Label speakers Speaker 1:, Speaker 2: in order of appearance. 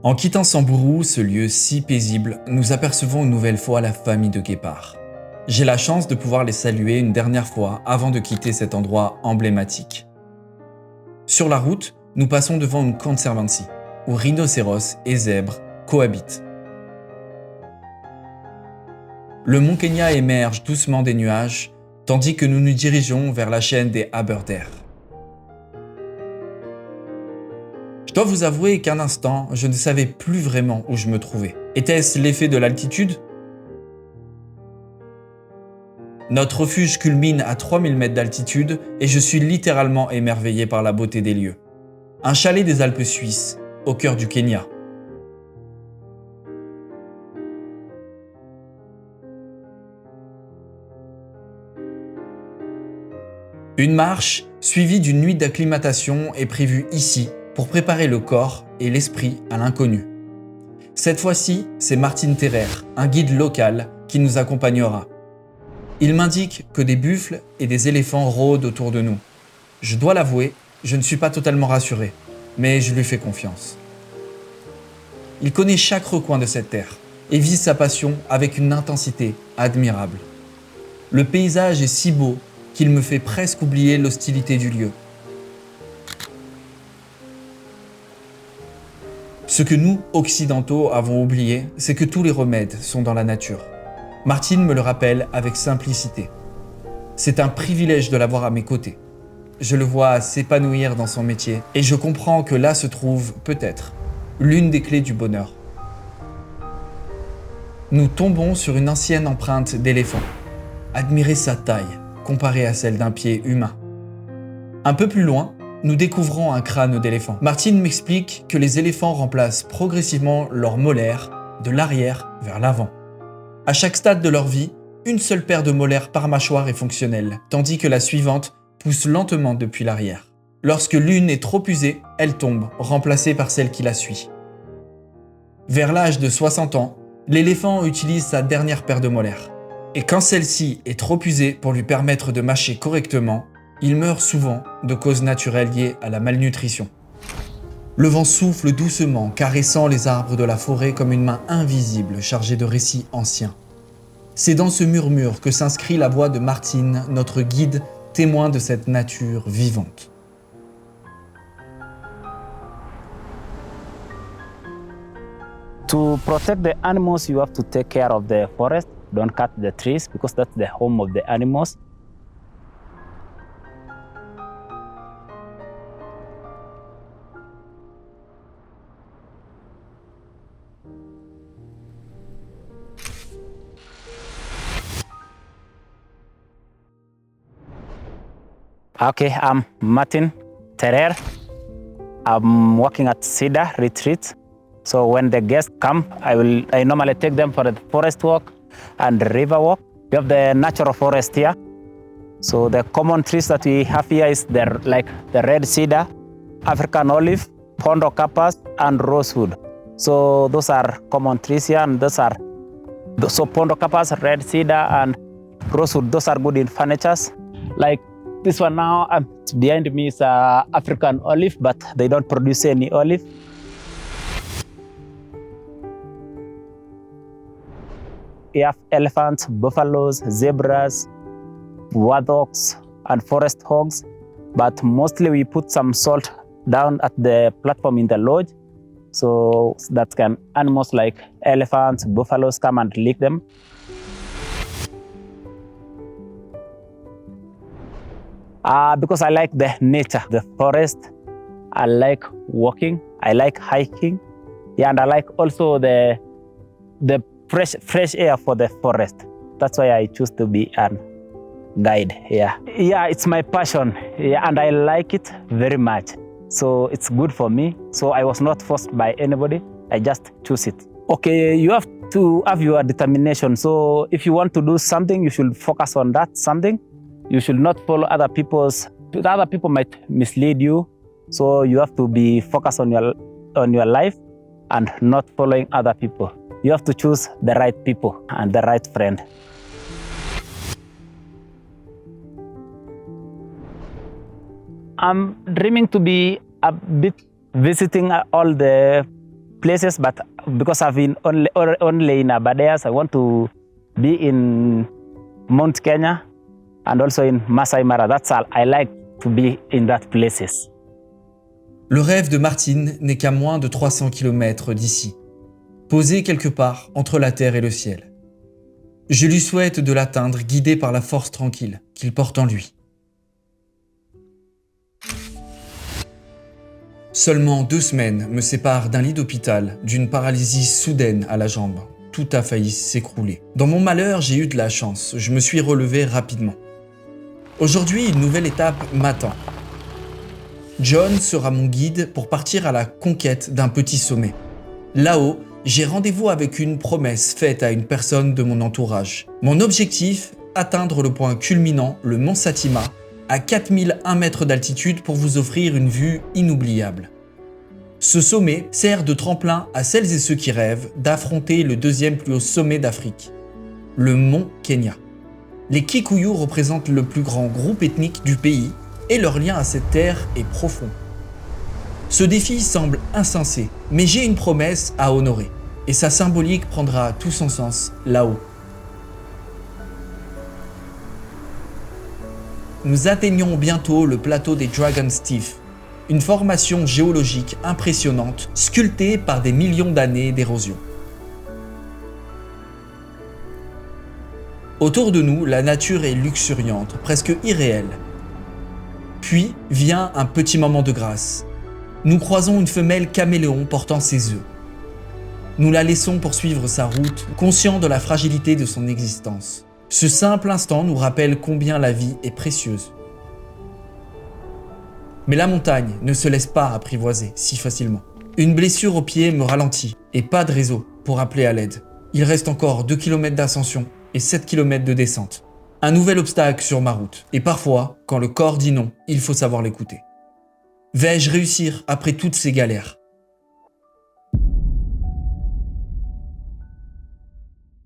Speaker 1: En quittant Samburu, ce lieu si paisible, nous apercevons une nouvelle fois la famille de guépards. J'ai la chance de pouvoir les saluer une dernière fois avant de quitter cet endroit emblématique. Sur la route, nous passons devant une conservancy, où rhinocéros et zèbres cohabitent. Le mont Kenya émerge doucement des nuages, tandis que nous nous dirigeons vers la chaîne des Aberdare. Je dois vous avouer qu'un instant, je ne savais plus vraiment où je me trouvais. Était-ce l'effet de l'altitude ? Notre refuge culmine à 3000 mètres d'altitude et je suis littéralement émerveillé par la beauté des lieux. Un chalet des Alpes suisses, au cœur du Kenya. Une marche, suivie d'une nuit d'acclimatation, est prévue ici pour préparer le corps et l'esprit à l'inconnu. Cette fois-ci, c'est Martin Terrer, un guide local, qui nous accompagnera. Il m'indique que des buffles et des éléphants rôdent autour de nous. Je dois l'avouer, je ne suis pas totalement rassuré, mais je lui fais confiance. Il connaît chaque recoin de cette terre et vit sa passion avec une intensité admirable. Le paysage est si beau qu'il me fait presque oublier l'hostilité du lieu. Ce que nous, occidentaux, avons oublié, c'est que tous les remèdes sont dans la nature. Martine me le rappelle avec simplicité. C'est un privilège de l'avoir à mes côtés. Je le vois s'épanouir dans son métier et je comprends que là se trouve, peut-être, l'une des clés du bonheur. Nous tombons sur une ancienne empreinte d'éléphant. Admirez sa taille, comparée à celle d'un pied humain. Un peu plus loin, nous découvrons un crâne d'éléphant. Martine m'explique que les éléphants remplacent progressivement leurs molaires de l'arrière vers l'avant. À chaque stade de leur vie, une seule paire de molaires par mâchoire est fonctionnelle, tandis que la suivante pousse lentement depuis l'arrière. Lorsque l'une est trop usée, elle tombe, remplacée par celle qui la suit. Vers l'âge de 60 ans, l'éléphant utilise sa dernière paire de molaires. Et quand celle-ci est trop usée pour lui permettre de mâcher correctement, il meurt souvent de causes naturelles liées à la malnutrition. Le vent souffle doucement, caressant les arbres de la forêt comme une main invisible chargée de récits anciens. C'est dans ce murmure que s'inscrit la voix de Martine, notre guide, témoin de cette nature vivante.
Speaker 2: To protect the animals, you have to take care of the forest. Don't cut the trees because that's the home of the animals. Okay, I'm Martin Terrer. I'm working at Cedar Retreat. So when the guests come, I normally take them for the forest walk and the river walk. We have the natural forest here. So the common trees that we have here is like the red cedar, African olive, Pondocarpus, and rosewood. So those are common trees here, and so Pondocarpus, red cedar, and rosewood. Those are good in furnitures. Like this one now, behind me is African olive, but they don't produce any olive. We have elephants, buffaloes, zebras, warthogs, and forest hogs, but mostly we put some salt down at the platform in the lodge, so that animals like elephants, buffaloes come and lick them. Because I like the nature, the forest. I like walking, I like hiking, yeah, and I like also the fresh air for the forest. That's why I choose to be a guide here. Yeah, it's my passion, yeah, and I like it very much. So it's good for me. So I was not forced by anybody. I just choose it. Okay, you have to have your determination. So if you want to do something, you should focus on that something. You should not follow other people's. Other people might mislead you. So you have to be focused on your life and not following other people. You have to choose the right people and the right friend. I'm dreaming to be a bit visiting all the places, but because I've been only in Aberdares, I want to be in Mount Kenya and also in Masai Mara. That's all. I like to be in that places.
Speaker 1: Le rêve de Martine n'est qu'à moins de 300 km d'ici, posé quelque part entre la terre et le ciel. Je lui souhaite de l'atteindre guidé par la force tranquille qu'il porte en lui. Seulement 2 semaines me séparent d'un lit d'hôpital, d'une paralysie soudaine à la jambe. Tout a failli s'écrouler. Dans mon malheur, j'ai eu de la chance. Je me suis relevé rapidement. Aujourd'hui, une nouvelle étape m'attend. John sera mon guide pour partir à la conquête d'un petit sommet. Là-haut, j'ai rendez-vous avec une promesse faite à une personne de mon entourage. Mon objectif, atteindre le point culminant, le mont Satima, à 4001 mètres d'altitude pour vous offrir une vue inoubliable. Ce sommet sert de tremplin à celles et ceux qui rêvent d'affronter le 2e plus haut sommet d'Afrique, le mont Kenya. Les Kikuyu représentent le plus grand groupe ethnique du pays et leur lien à cette terre est profond. Ce défi semble insensé, mais j'ai une promesse à honorer et sa symbolique prendra tout son sens là-haut. Nous atteignons bientôt le plateau des Dragon's Teeth, une formation géologique impressionnante sculptée par des millions d'années d'érosion. Autour de nous, la nature est luxuriante, presque irréelle. Puis vient un petit moment de grâce. Nous croisons une femelle caméléon portant ses œufs. Nous la laissons poursuivre sa route, conscients de la fragilité de son existence. Ce simple instant nous rappelle combien la vie est précieuse. Mais la montagne ne se laisse pas apprivoiser si facilement. Une blessure au pied me ralentit et pas de réseau pour appeler à l'aide. Il reste encore 2 km d'ascension et 7 km de descente. Un nouvel obstacle sur ma route. Et parfois, quand le corps dit non, il faut savoir l'écouter. Vais-je réussir après toutes ces galères ?